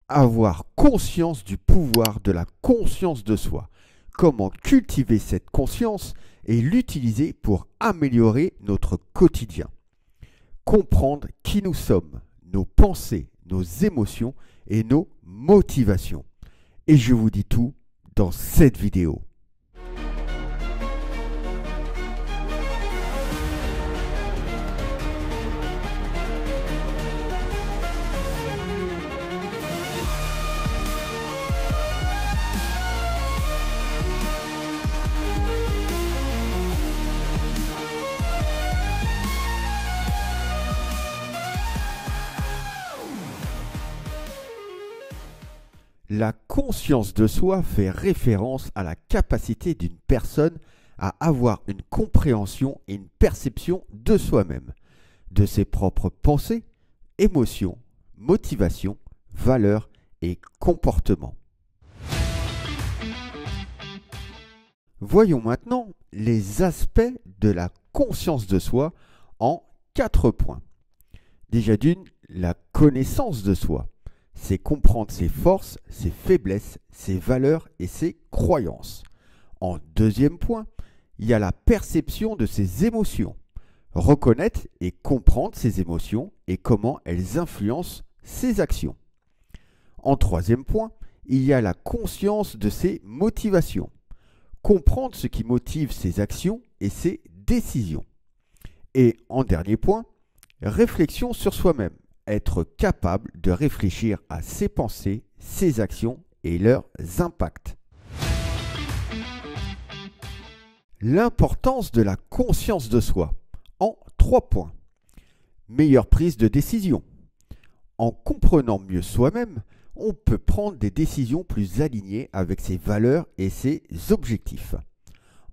Avoir conscience du pouvoir de la conscience de soi. Comment cultiver cette conscience et l'utiliser pour améliorer notre quotidien. Comprendre qui nous sommes, nos pensées, nos émotions et nos motivations. Et je vous dis tout dans cette vidéo. La conscience de soi fait référence à la capacité d'une personne à avoir une compréhension et une perception de soi-même, de ses propres pensées, émotions, motivations, valeurs et comportements. Voyons maintenant les aspects de la conscience de soi en 4 points. Déjà d'une, la connaissance de soi. C'est comprendre ses forces, ses faiblesses, ses valeurs et ses croyances. En deuxième point, il y a la perception de ses émotions. Reconnaître et comprendre ses émotions et comment elles influencent ses actions. En troisième point, il y a la conscience de ses motivations. Comprendre ce qui motive ses actions et ses décisions. Et en dernier point, réflexion sur soi-même. Être capable de réfléchir à ses pensées, ses actions et leurs impacts. L'importance de la conscience de soi en 3 points. Meilleure prise de décision. En comprenant mieux soi-même, on peut prendre des décisions plus alignées avec ses valeurs et ses objectifs.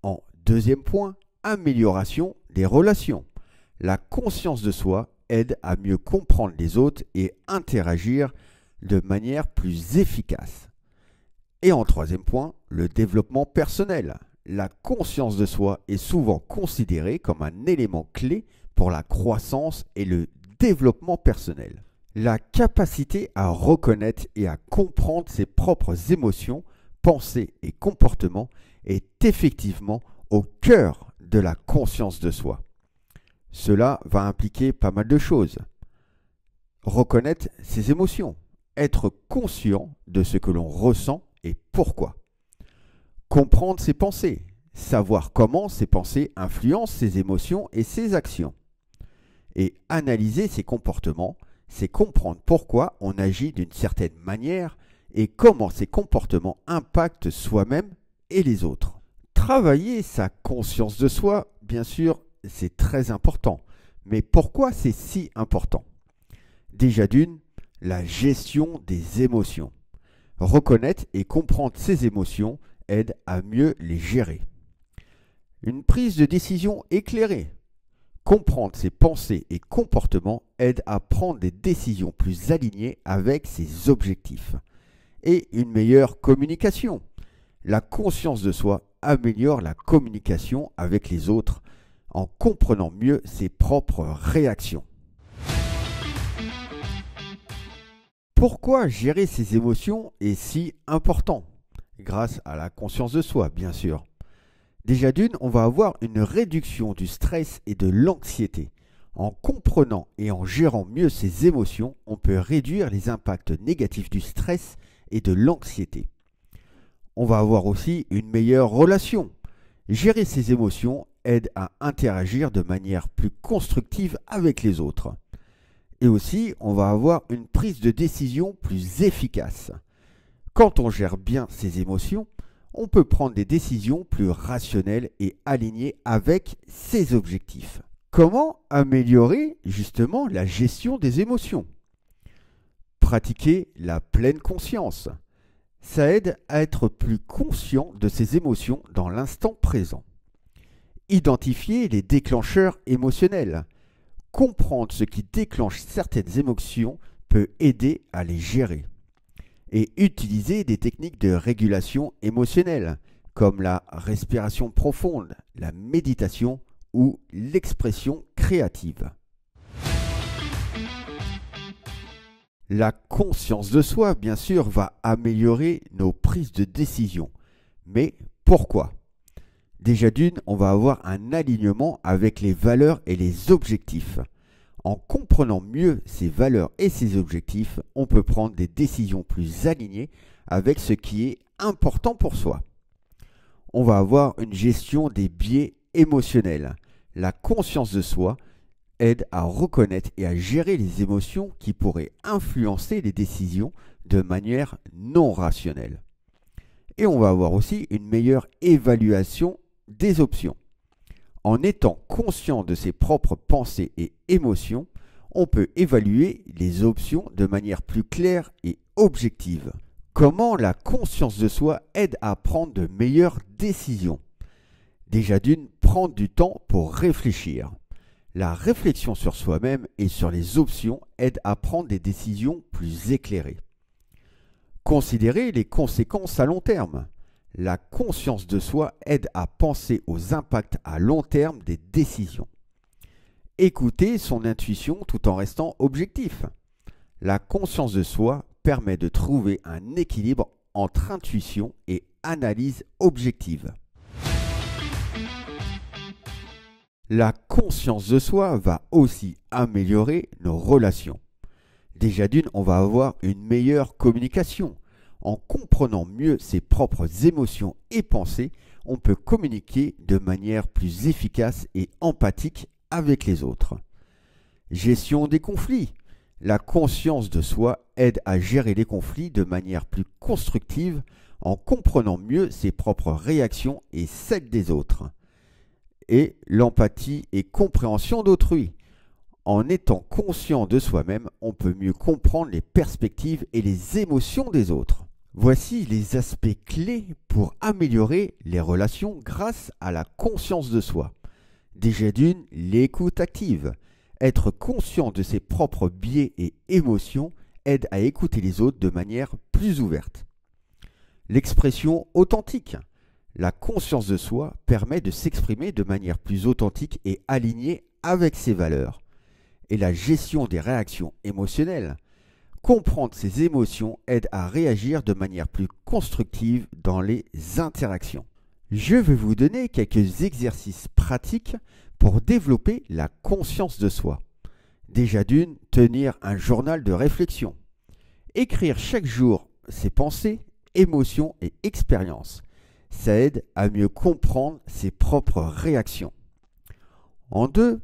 En deuxième point, amélioration des relations. La conscience de soi aide à mieux comprendre les autres et interagir de manière plus efficace. Et en troisième point, le développement personnel. La conscience de soi est souvent considérée comme un élément clé pour la croissance et le développement personnel. La capacité à reconnaître et à comprendre ses propres émotions, pensées et comportements est effectivement au cœur de la conscience de soi. Cela va impliquer pas mal de choses. Reconnaître ses émotions, être conscient de ce que l'on ressent et pourquoi. Comprendre ses pensées, savoir comment ces pensées influencent ses émotions et ses actions. Et analyser ses comportements, c'est comprendre pourquoi on agit d'une certaine manière et comment ces comportements impactent soi-même et les autres. Travailler sa conscience de soi, bien sûr, c'est très important. Mais pourquoi c'est si important? Déjà d'une, la gestion des émotions. Reconnaître et comprendre ses émotions aide à mieux les gérer. Une prise de décision éclairée. Comprendre ses pensées et comportements aide à prendre des décisions plus alignées avec ses objectifs. Et une meilleure communication. La conscience de soi améliore la communication avec les autres en comprenant mieux ses propres réactions. Pourquoi gérer ses émotions est si important? Grâce à la conscience de soi, bien sûr. Déjà d'une, on va avoir une réduction du stress et de l'anxiété. En comprenant et en gérant mieux ses émotions, on peut réduire les impacts négatifs du stress et de l'anxiété. On va avoir aussi une meilleure relation. Gérer ses émotions aide à interagir de manière plus constructive avec les autres. Et aussi, on va avoir une prise de décision plus efficace. Quand on gère bien ses émotions, on peut prendre des décisions plus rationnelles et alignées avec ses objectifs. Comment améliorer justement la gestion des émotions? Pratiquer la pleine conscience. Ça aide à être plus conscient de ses émotions dans l'instant présent. Identifier les déclencheurs émotionnels. Comprendre ce qui déclenche certaines émotions peut aider à les gérer. Et utiliser des techniques de régulation émotionnelle, comme la respiration profonde, la méditation ou l'expression créative. La conscience de soi, bien sûr, va améliorer nos prises de décision. Mais pourquoi? Déjà d'une, on va avoir un alignement avec les valeurs et les objectifs. En comprenant mieux ces valeurs et ces objectifs, on peut prendre des décisions plus alignées avec ce qui est important pour soi. On va avoir une gestion des biais émotionnels. La conscience de soi aide à reconnaître et à gérer les émotions qui pourraient influencer les décisions de manière non rationnelle. Et on va avoir aussi une meilleure évaluation des options. En étant conscient de ses propres pensées et émotions, on peut évaluer les options de manière plus claire et objective. Comment la conscience de soi aide à prendre de meilleures décisions? Déjà d'une, prendre du temps pour réfléchir. La réflexion sur soi-même et sur les options aide à prendre des décisions plus éclairées. Considérer les conséquences à long terme. La conscience de soi aide à penser aux impacts à long terme des décisions. Écouter son intuition tout en restant objectif. La conscience de soi permet de trouver un équilibre entre intuition et analyse objective. La conscience de soi va aussi améliorer nos relations. Déjà d'une, on va avoir une meilleure communication. En comprenant mieux ses propres émotions et pensées, on peut communiquer de manière plus efficace et empathique avec les autres. Gestion des conflits. La conscience de soi aide à gérer les conflits de manière plus constructive en comprenant mieux ses propres réactions et celles des autres. Et l'empathie et compréhension d'autrui. En étant conscient de soi-même, on peut mieux comprendre les perspectives et les émotions des autres. Voici les aspects clés pour améliorer les relations grâce à la conscience de soi. Déjà d'une, l'écoute active. Être conscient de ses propres biais et émotions aide à écouter les autres de manière plus ouverte. L'expression authentique. La conscience de soi permet de s'exprimer de manière plus authentique et alignée avec ses valeurs. Et la gestion des réactions émotionnelles. Comprendre ses émotions aide à réagir de manière plus constructive dans les interactions. Je vais vous donner quelques exercices pratiques pour développer la conscience de soi. Déjà d'une, tenir un journal de réflexion. Écrire chaque jour ses pensées, émotions et expériences. Ça aide à mieux comprendre ses propres réactions. En deux,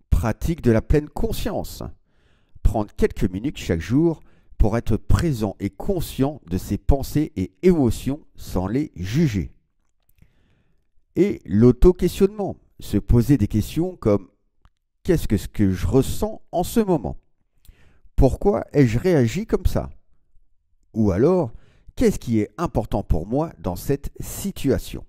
pratique de la pleine conscience. Prendre quelques minutes chaque jour pour être présent et conscient de ses pensées et émotions sans les juger. Et l'auto-questionnement. Se poser des questions comme « Qu'est-ce que je ressens en ce moment? Pourquoi ai-je réagi comme ça? » Ou alors « Qu'est-ce qui est important pour moi dans cette situation ?»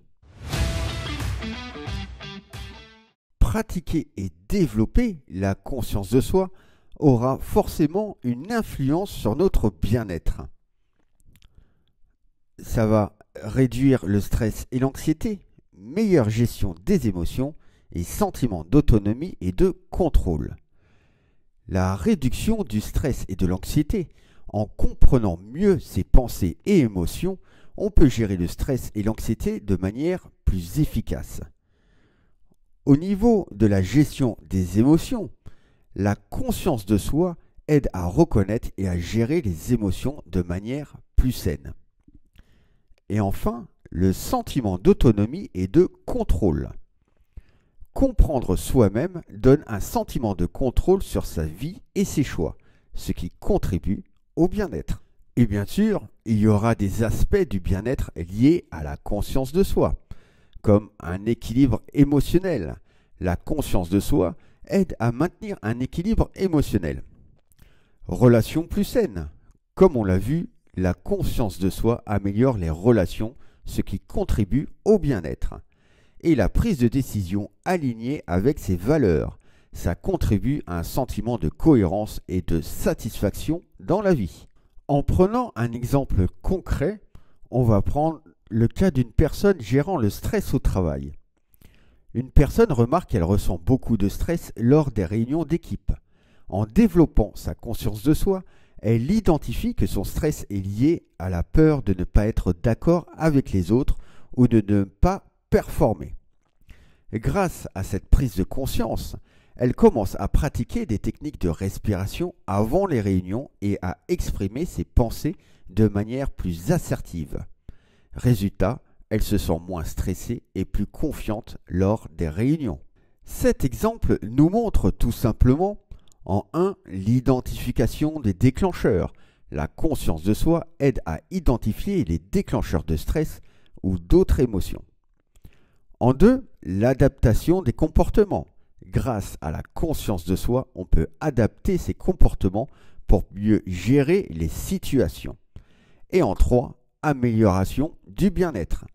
Pratiquer et développer la conscience de soi aura forcément une influence sur notre bien-être. Ça va réduire le stress et l'anxiété, meilleure gestion des émotions et sentiment d'autonomie et de contrôle. La réduction du stress et de l'anxiété. En comprenant mieux ses pensées et émotions, on peut gérer le stress et l'anxiété de manière plus efficace. Au niveau de la gestion des émotions, la conscience de soi aide à reconnaître et à gérer les émotions de manière plus saine. Et enfin, le sentiment d'autonomie et de contrôle. Comprendre soi-même donne un sentiment de contrôle sur sa vie et ses choix, ce qui contribue au bien-être. Et bien sûr, il y aura des aspects du bien-être liés à la conscience de soi, comme un équilibre émotionnel. La conscience de soi aide à maintenir un équilibre émotionnel. Relations plus saines. Comme on l'a vu, la conscience de soi améliore les relations, ce qui contribue au bien-être. Et la prise de décision alignée avec ses valeurs. Ça contribue à un sentiment de cohérence et de satisfaction dans la vie. En prenant un exemple concret, on va prendre le cas d'une personne gérant le stress au travail. Une personne remarque qu'elle ressent beaucoup de stress lors des réunions d'équipe. En développant sa conscience de soi, Elle identifie que son stress est lié à la peur de ne pas être d'accord avec les autres ou de ne pas performer. Grâce à cette prise de conscience, elle commence à pratiquer des techniques de respiration avant les réunions et à exprimer ses pensées de manière plus assertive. Résultat, elle se sent moins stressée et plus confiante lors des réunions. Cet exemple nous montre tout simplement en 1 l'identification des déclencheurs. La conscience de soi aide à identifier les déclencheurs de stress ou d'autres émotions. En 2, l'adaptation des comportements. Grâce à la conscience de soi, on peut adapter ses comportements pour mieux gérer les situations. Et en 3, amélioration du bien-être.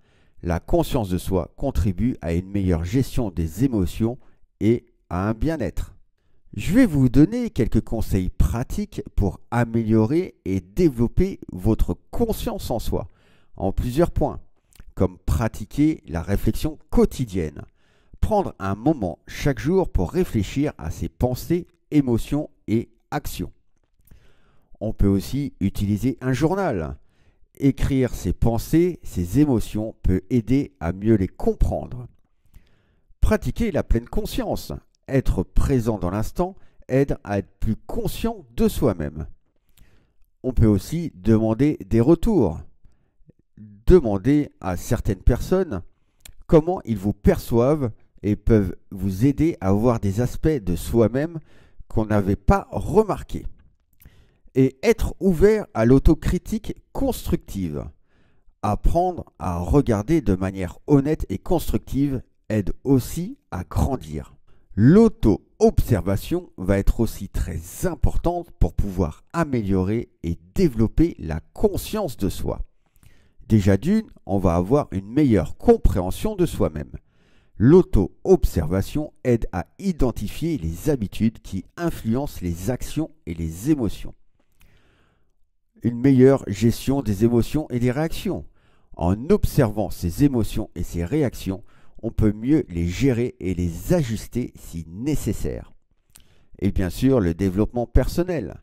La conscience de soi contribue à une meilleure gestion des émotions et à un bien-être. Je vais vous donner quelques conseils pratiques pour améliorer et développer votre conscience en soi, en plusieurs points, comme pratiquer la réflexion quotidienne, prendre un moment chaque jour pour réfléchir à ses pensées, émotions et actions. On peut aussi utiliser un journal. Écrire ses pensées, ses émotions peut aider à mieux les comprendre. Pratiquer la pleine conscience. Être présent dans l'instant aide à être plus conscient de soi-même. On peut aussi demander des retours. Demander à certaines personnes comment ils vous perçoivent et peuvent vous aider à voir des aspects de soi-même qu'on n'avait pas remarqués. Et être ouvert à l'autocritique constructive. Apprendre à regarder de manière honnête et constructive aide aussi à grandir. L'auto-observation va être aussi très importante pour pouvoir améliorer et développer la conscience de soi. Déjà d'une, on va avoir une meilleure compréhension de soi-même. L'auto-observation aide à identifier les habitudes qui influencent les actions et les émotions. Une meilleure gestion des émotions et des réactions. En observant ses émotions et ses réactions, on peut mieux les gérer et les ajuster si nécessaire. Et bien sûr, le développement personnel.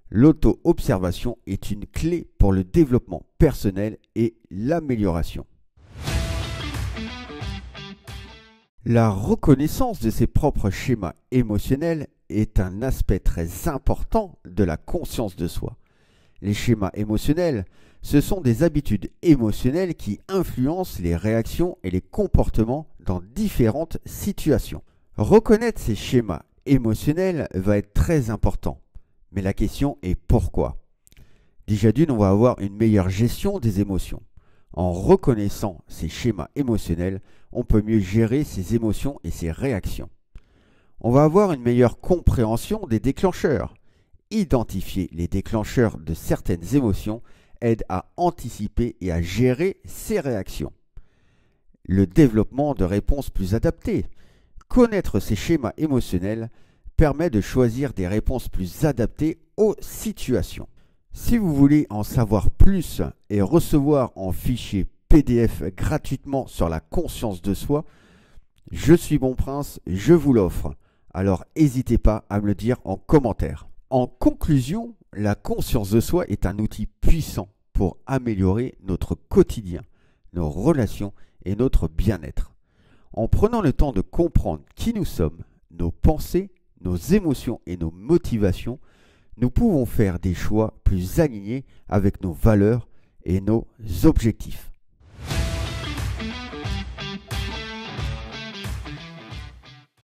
L'auto-observation est une clé pour le développement personnel et l'amélioration. La reconnaissance de ses propres schémas émotionnels est un aspect très important de la conscience de soi. Les schémas émotionnels, ce sont des habitudes émotionnelles qui influencent les réactions et les comportements dans différentes situations. Reconnaître ces schémas émotionnels va être très important. Mais la question est pourquoi? Déjà d'une, on va avoir une meilleure gestion des émotions. En reconnaissant ces schémas émotionnels, on peut mieux gérer ses émotions et ses réactions. On va avoir une meilleure compréhension des déclencheurs. Identifier les déclencheurs de certaines émotions aide à anticiper et à gérer ses réactions. Le développement de réponses plus adaptées. Connaître ces schémas émotionnels permet de choisir des réponses plus adaptées aux situations. Si vous voulez en savoir plus et recevoir en fichier PDF gratuitement sur la conscience de soi, je suis Bon Prince, je vous l'offre. Alors n'hésitez pas à me le dire en commentaire. En conclusion, la conscience de soi est un outil puissant pour améliorer notre quotidien, nos relations et notre bien-être. En prenant le temps de comprendre qui nous sommes, nos pensées, nos émotions et nos motivations, nous pouvons faire des choix plus alignés avec nos valeurs et nos objectifs.